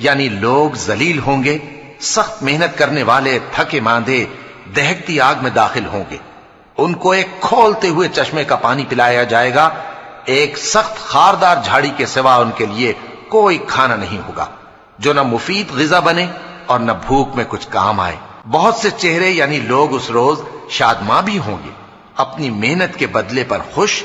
یعنی لوگ ذلیل ہوں گے، سخت محنت کرنے والے تھکے ماندے دہکتی آگ میں داخل ہوں گے۔ ان کو ایک کھولتے ہوئے چشمے کا پانی پلایا جائے گا، ایک سخت خاردار جھاڑی کے سوا ان کے لیے کوئی کھانا نہیں ہوگا جو نہ مفید غذا بنے اور نہ بھوک میں کچھ کام آئے۔ بہت سے چہرے یعنی لوگ اس روز شادماں بھی ہوں گے، اپنی محنت کے بدلے پر خوش،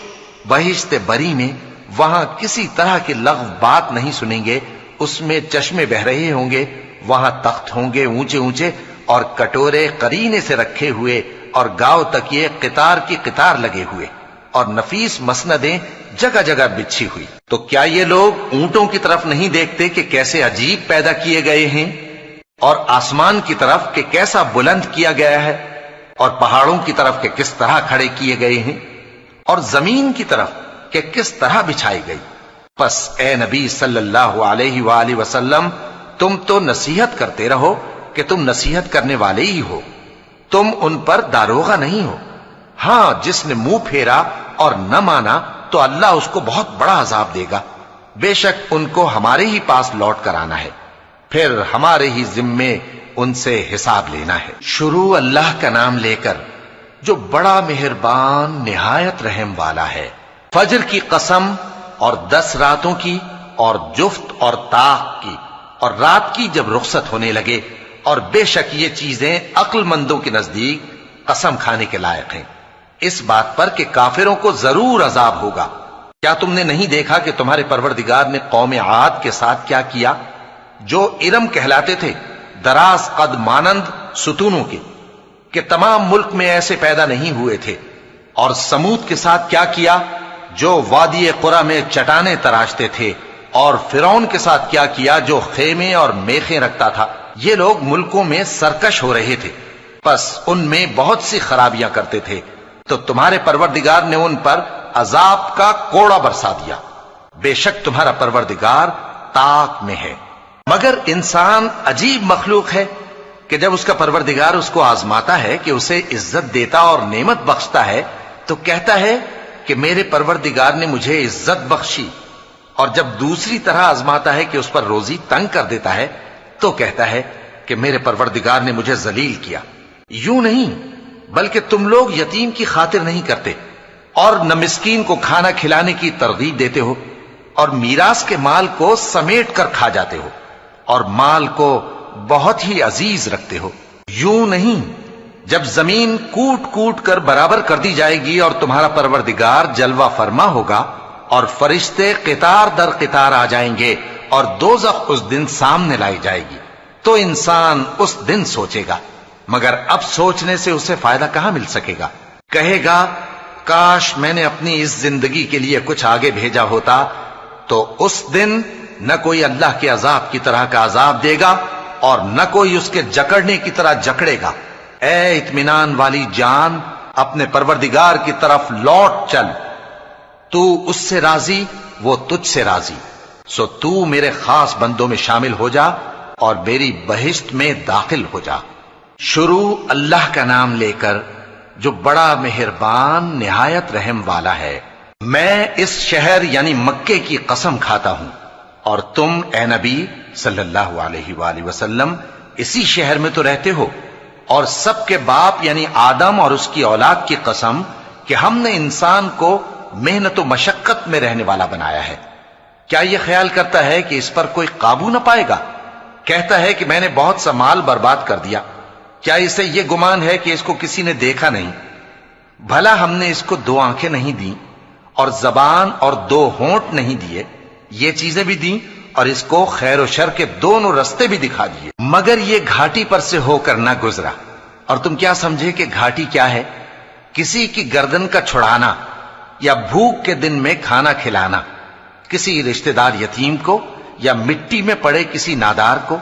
بہشت بری میں وہاں کسی طرح کی لغو بات نہیں سنیں گے، اس میں چشمے بہ رہے ہوں گے، وہاں تخت ہوں گے اونچے اونچے اور کٹورے قرینے سے رکھے ہوئے اور گاؤ تک یہ قطار کی قطار لگے ہوئے اور نفیس مسندیں جگہ جگہ بچھی ہوئی۔ تو کیا یہ لوگ اونٹوں کی طرف نہیں دیکھتے کہ کیسے عجیب پیدا کیے گئے ہیں، اور آسمان کی طرف کہ کیسا بلند کیا گیا ہے، اور پہاڑوں کی طرف کہ کس طرح کھڑے کیے گئے ہیں، اور زمین کی طرف کہ کس طرح بچھائی گئی؟ پس اے نبی صلی اللہ علیہ وآلہ وسلم، تم تو نصیحت کرتے رہو کہ تم نصیحت کرنے والے ہی ہو، تم ان پر داروغہ نہیں ہو۔ ہاں، جس نے منہ پھیرا اور نہ مانا تو اللہ اس کو بہت بڑا عذاب دے گا۔ بے شک ان کو ہمارے ہی پاس لوٹ کر آنا ہے، پھر ہمارے ہی ذمے ان سے حساب لینا ہے۔ شروع اللہ کا نام لے کر جو بڑا مہربان نہایت رحم والا ہے۔ فجر کی قسم اور 10 راتوں کی اور جفت اور طاق کی اور رات کی جب رخصت ہونے لگے، اور بے شک یہ چیزیں عقل مندوں کے نزدیک قسم کھانے کے لائق ہیں، اس بات پر کہ کافروں کو ضرور عذاب ہوگا۔ کیا تم نے نہیں دیکھا کہ تمہارے پروردگار نے قوم عاد کے ساتھ کیا کیا، جو ارم کہلاتے تھے، دراز قد مانند ستونوں کے، کہ تمام ملک میں ایسے پیدا نہیں ہوئے تھے؟ اور سمود کے ساتھ کیا کیا، جو وادی قرا میں چٹانیں تراشتے تھے؟ اور فرعون کے ساتھ کیا کیا، جو خیمے اور میخیں رکھتا تھا؟ یہ لوگ ملکوں میں سرکش ہو رہے تھے، پس ان میں بہت سی خرابیاں کرتے تھے، تو تمہارے پروردگار نے ان پر عذاب کا کوڑا برسا دیا۔ بے شک تمہارا پروردگار طاق میں ہے۔ مگر انسان عجیب مخلوق ہے کہ جب اس کا پروردگار اس کو آزماتا ہے کہ اسے عزت دیتا اور نعمت بخشتا ہے تو کہتا ہے کہ میرے پروردگار نے مجھے عزت بخشی، اور جب دوسری طرح آزماتا ہے کہ اس پر روزی تنگ کر دیتا ہے تو کہتا ہے کہ میرے پروردگار نے مجھے ذلیل کیا۔ یوں نہیں، بلکہ تم لوگ یتیم کی خاطر نہیں کرتے اور نہ مسکین کو کھانا کھلانے کی ترغیب دیتے ہو، اور میراث کے مال کو سمیٹ کر کھا جاتے ہو اور مال کو بہت ہی عزیز رکھتے ہو۔ یوں نہیں، جب زمین کوٹ کوٹ کر برابر کر دی جائے گی اور تمہارا پروردگار جلوہ فرما ہوگا اور فرشتے قطار در قطار آ جائیں گے اور دوزخ اس دن سامنے لائی جائے گی، تو انسان اس دن سوچے گا، مگر اب سوچنے سے اسے فائدہ کہاں مل سکے گا؟ کہے گا کاش میں نے اپنی اس زندگی کے لیے کچھ آگے بھیجا ہوتا، تو اس دن نہ کوئی اللہ کے عذاب کی طرح کا عذاب دے گا اور نہ کوئی اس کے جکڑنے کی طرح جکڑے گا۔ اے اطمینان والی جان، اپنے پروردگار کی طرف لوٹ چل، تو اس سے راضی، وہ تجھ سے راضی، سو تو میرے خاص بندوں میں شامل ہو جا اور میری بہشت میں داخل ہو جا۔ شروع اللہ کا نام لے کر جو بڑا مہربان نہایت رحم والا ہے۔ میں اس شہر یعنی مکے کی قسم کھاتا ہوں، اور تم اے نبی صلی اللہ علیہ وآلہ وسلم اسی شہر میں تو رہتے ہو، اور سب کے باپ یعنی آدم اور اس کی اولاد کی قسم کہ ہم نے انسان کو محنت و مشقت میں رہنے والا بنایا ہے۔ کیا یہ خیال کرتا ہے کہ اس پر کوئی قابو نہ پائے گا؟ کہتا ہے کہ میں نے بہت سا مال برباد کر دیا۔ کیا اسے یہ گمان ہے کہ اس کو کسی نے دیکھا نہیں؟ بھلا ہم نے اس کو 2 آنکھیں نہیں دیں اور زبان اور 2 ہونٹ نہیں دیے؟ یہ چیزیں بھی دیں اور اس کو خیر و شر کے دونوں رستے بھی دکھا دیے، مگر یہ گھاٹی پر سے ہو کر نہ گزرا۔ اور تم کیا سمجھے کہ گھاٹی کیا ہے؟ کسی کی گردن کا چھڑانا یا بھوک کے دن میں کھانا کھلانا، کسی رشتہ دار یتیم کو یا مٹی میں پڑے کسی نادار کو۔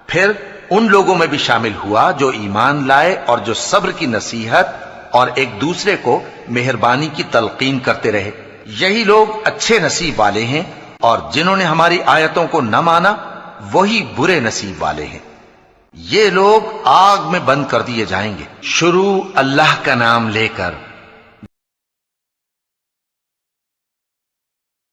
پھر ان لوگوں میں بھی شامل ہوا جو ایمان لائے اور جو صبر کی نصیحت اور ایک دوسرے کو مہربانی کی تلقین کرتے رہے۔ یہی لوگ اچھے نصیب والے ہیں، اور جنہوں نے ہماری آیتوں کو نہ مانا وہی برے نصیب والے ہیں۔ یہ لوگ آگ میں بند کر دیے جائیں گے۔ شروع اللہ کا نام لے کر